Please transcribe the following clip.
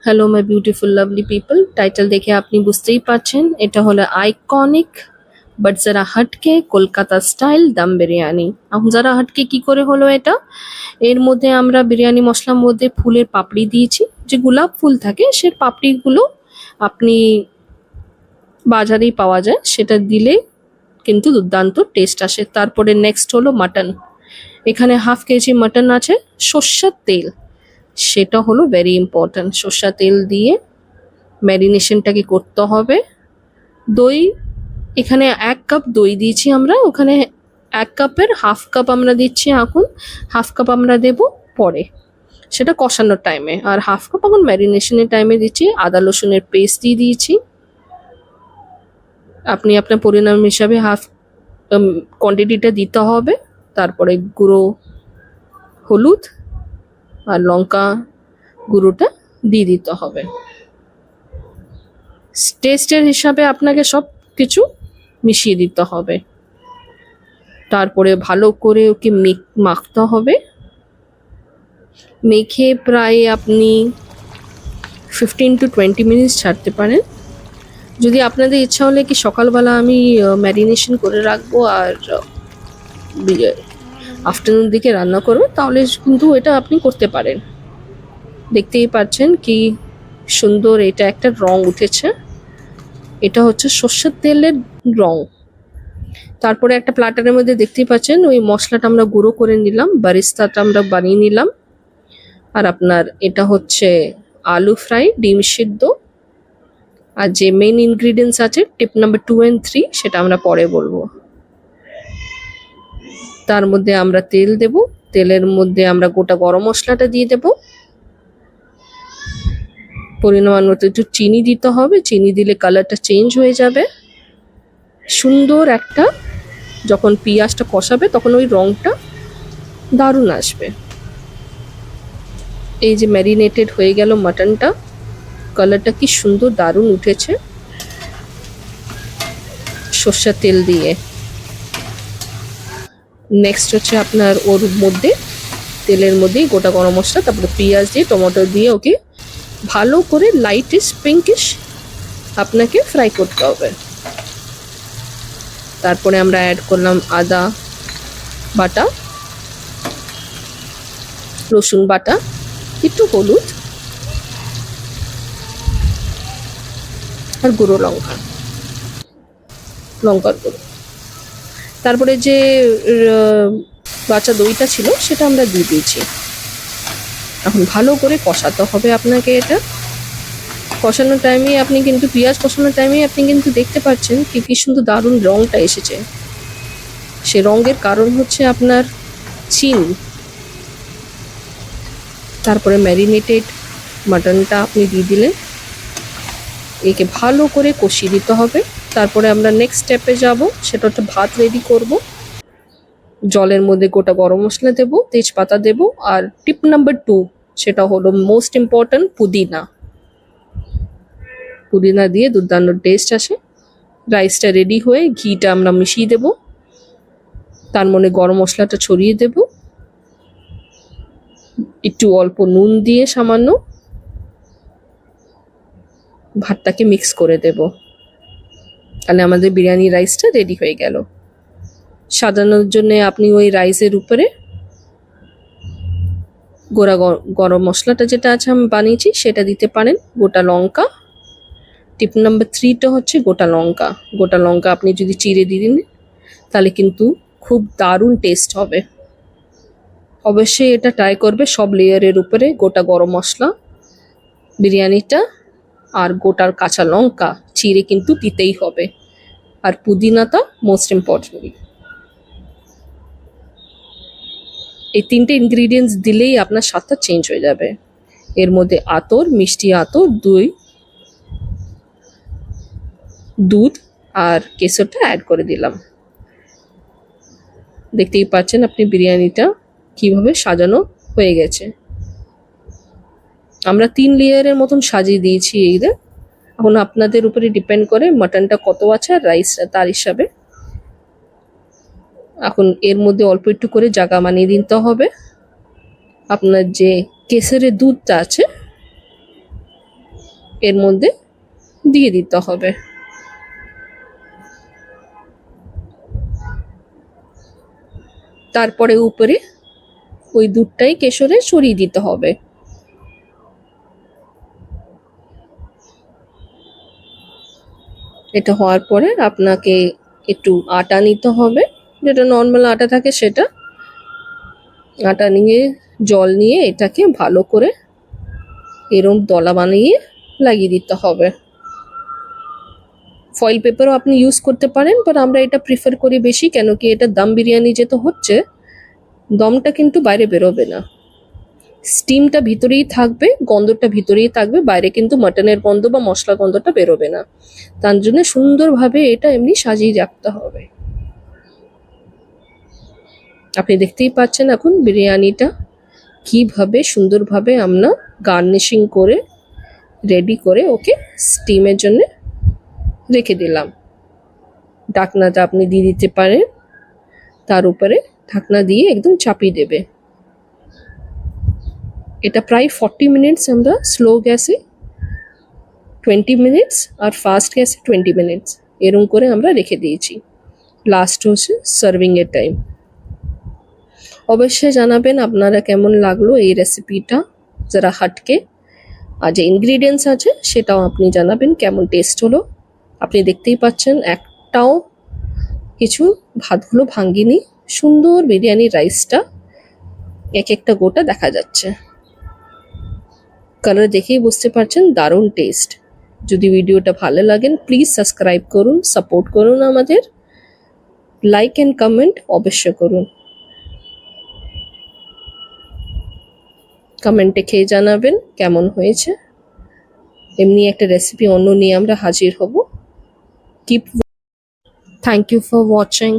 Hello my beautiful lovely people, title দেখে আপনি বুঝতেই পারছেন এটা হলো আইকনিক বাট যারা হাটকে কলকাতা স্টাইল দম বিরিয়ানি। এখন যারা হাটকে কি করে হলো এটা, এর মধ্যে আমরা বিরিয়ানি মশলার মধ্যে ফুলের পাপড়ি দিয়েছি, যে গোলাপ ফুল থাকে সে পাপড়িগুলো আপনি বাজারেই পাওয়া যায়, সেটা দিলে কিন্তু দুর্দান্ত টেস্ট আসে। তারপরে নেক্সট হলো মাটন। এখানে হাফ কেজি মাটন আছে, সর্ষের তেল সেটা হলো ভেরি ইম্পর্ট্যান্ট। সর্ষের তেল দিয়ে ম্যারিনেশনটাকে করতে হবে। দই, এখানে 1 কাপ দই দিয়েছি আমরা, ওখানে 1 কাপের হাফ কাপ আমরা দিচ্ছি এখন, হাফ কাপ আমরা দেব পরে, সেটা কষানোর টাইমে, আর হাফ কাপ এখন ম্যারিনেশনের টাইমে দিচ্ছি। আদা রসুনের পেস্ট দিয়ে দিয়েছি, আপনি আপনার পরিমাণ হিসাবে হাফ কোয়ান্টিটিটা দিতে হবে। তারপরে গুঁড়ো হলুদ আর লঙ্কা গুঁড়োটা দিয়ে দিতে হবে। টেস্টের হিসাবে আপনাকে সব কিছু মিশিয়ে দিতে হবে। তারপরে ভালো করে ওকে মাখতে হবে। মেখে প্রায় আপনি 15 to 20 মিনিটস ছাড়তে পারেন। যদি আপনাদের ইচ্ছা হলে কি সকালবেলা আমি ম্যারিনেশন করে রাখবো আর আফটারনুন দিকে রান্না করবো, তাহলে কিন্তু এটা আপনি করতে পারেন। দেখতেই পাচ্ছেন কি সুন্দর এটা একটা রং উঠেছে, এটা হচ্ছে সর্ষের তেলের রং। তারপরে একটা প্লাটারের মধ্যে দেখতেই পাচ্ছেন ওই মশলাটা আমরা গুঁড়ো করে নিলাম, বারিস্তাটা আমরা বানিয়ে নিলাম। আর আপনার এটা হচ্ছে আলু ফ্রাই, ডিম সিদ্ধ, আর যে মেইন ইনগ্রিডিয়েন্টস আছে টিপ নাম্বার 2 and 3 সেটা আমরা পরে বলবো। তার মধ্যে আমরা তেল দেব, তেলের মধ্যে আমরা গোটা গরম মশলাটা দিয়ে দেব, পরিমাণ মতো একটু চিনি দিতে হবে, চিনি দিলে কালারটা চেঞ্জ হয়ে যাবে সুন্দর একটা। যখন পেঁয়াজটা কষাবে তখন ওই রংটা দারুণ আসবে। এই যে ম্যারিনেটেড হয়ে গেল মাটনটা, কালারটা কি সুন্দর দারুণ উঠেছে সর্ষের তেল দিয়ে। নেক্সট হচ্ছে আপনার ওর মধ্যে তেলের মধ্যেই গোটা গরম মশলা, তারপরে পেঁয়াজ দিয়ে টমেটো দিয়ে ওকে ভালো করে লাইটিশ পিঙ্কিশ আপনাকে ফ্রাই করতে হবে। তারপরে আমরা অ্যাড করলাম আদা বাটা, রসুন বাটা, একটু হলুদ আর গুঁড়ো লঙ্কার গুঁড়ো। তারপরে যে বাচ্চা দইটা ছিল সেটা আমরা দিয়ে দিয়েছি। এখন ভালো করে কষাতে হবে আপনাকে। এটা কষানোর টাইমে আপনি কিন্তু পেঁয়াজ কষানোর টাইমে আপনি কিন্তু দেখতে পাচ্ছেন কি সুন্দর দারুণ রংটা এসেছে। সে রঙের কারণ হচ্ছে আপনার চিনি। তারপরে ম্যারিনেটেড মাটনটা আপনি দিয়ে দিলেন, একে ভালো করে কষিয়ে দিতে হবে। তারপরে আমরা নেক্সট স্টেপে যাব, সেটা হচ্ছে ভাত রেডি করব। জলের মধ্যে গোটা গরম মশলা দেব, তেজপাতা দেব, আর টিপ নাম্বার 2 সেটা হলো মোস্ট ইম্পর্ট্যান্ট পুদিনা। পুদিনা দিয়ে দুর্দান্ত টেস্ট আসে। রাইসটা রেডি হয়ে ঘিটা আমরা মিশিয়ে দেব, তার মধ্যে গরম মশলাটা ছড়িয়ে দেব, একটু অল্প নুন দিয়ে সামান্য ভাতটাকে মিক্স করে দেব। তাহলে আমাদের বিরিয়ানি রাইসটা রেডি হয়ে গেল। সাজানোর জন্য আপনি ওই রাইসের উপরে গোড়া গরম মশলাটা যেটা আছে আমি বানিয়েছি সেটা দিতে পারেন, গোটা লঙ্কা। টিপ নাম্বার 3টা হচ্ছে গোটা লঙ্কা। গোটা লঙ্কা আপনি যদি চিড়ে দিয়ে দিন তাহলে কিন্তু খুব দারুণ টেস্ট হবে। অবশ্যই এটা ট্রাই করবে। সব লেয়ারের উপরে গোটা গরম মশলা, বিরিয়ানিটা আর গোটার কাঁচা লঙ্কা চিড়ে কিন্তু দিতেই হবে, আর পুদিনাটা মোস্ট ইম্পর্টেন্টলি। এই 3টে ইনগ্রিডিয়েন্টস দিলেই আপনার স্বাদটা চেঞ্জ হয়ে যাবে। এর মধ্যে আতর, মিষ্টি আতর, দুধ আর কেশরটা অ্যাড করে দিলাম। দেখতেই পাচ্ছেন আপনি বিরিয়ানিটা কিভাবে সাজানো হয়ে গেছে। আমরা 3 লেয়ারের মতন সাজিয়ে দিয়েছি এইদের। এখন আপনাদের উপরে ডিপেন্ড করে মাটনটা কত আছে আর রাইসটা তার হিসাবে। এখন এর মধ্যে অল্প একটু করে জায়গা বানিয়ে দিতে হবে। আপনার যে কেশরের দুধটা আছে এর মধ্যে দিয়ে দিতে হবে। তারপরে উপরে ওই দুধটাই কেশরে ছড়িয়ে দিতে হবে। এটা হওয়ার পরে আপনাকে একটু আটা নিতে হবে, যেটা নর্মাল আটা থাকে সেটা। আটা নিয়ে জল নিয়ে এটাকে ভালো করে এরম দলা বানিয়ে লাগিয়ে দিতে হবে। ফয়েল পেপারও আপনি ইউজ করতে পারেন, বাট আমরা এটা প্রিফার করি বেশি, কেন কি এটা দম বিরিয়ানি যেহেতু হচ্ছে, দমটা কিন্তু বাইরে বেরোবে না, স্টিমটা ভিতরেই থাকবে, গন্ধটা ভিতরেই থাকবে, বাইরে কিন্তু মাটনের গন্ধ বা মশলা গন্ধটা বেরোবে না। তার জন্য সুন্দরভাবে এটা এমনি সাজিয়ে রাখতে হবে। আপনি দেখতেই পাচ্ছেন এখন বিরিয়ানিটা কিভাবে সুন্দরভাবে আমরা গার্নিশিং করে রেডি করে ওকে স্টিমের জন্য রেখে দিলাম। ঢাকনাটা আপনি দিয়ে দিতে পারেন, তার উপরে ঢাকনা দিয়ে একদম চাপিয়ে দেবে। এটা প্রায় 40 মিনিটস আমরা স্লো গ্যাসে, 20 মিনিটস আর ফাস্ট গ্যাসে 20 মিনিটস এরকম করে আমরা রেখে দিয়েছি। লাস্ট হচ্ছে সার্ভিংয়ের টাইম। অবশ্যই জানাবেন আপনারা কেমন লাগলো এই রেসিপিটা, যারা হাটকে। আর যে ইনগ্রিডিয়েন্টস আছে সেটাও আপনি জানাবেন কেমন টেস্ট হলো। আপনি দেখতেই পাচ্ছেন একটাও কিছু ভাতগুলো ভাঙ্গিনি, সুন্দর বিরিয়ানি রাইসটা এক একটা গোটা দেখা যাচ্ছে। কালার দেখেই বুঝতে পারছেন দারুণ টেস্ট। যদি ভিডিওটা ভালো লাগেন প্লিজ সাবস্ক্রাইব করুন, সাপোর্ট করুন আমাদের, লাইক অ্যান্ড কমেন্ট অবশ্যই করুন। কমেন্টে খেয়ে জানাবেন কেমন হয়েছে। এমনি একটা রেসিপি অন্য নিয়ে আমরা হাজির হব। Thank you for watching.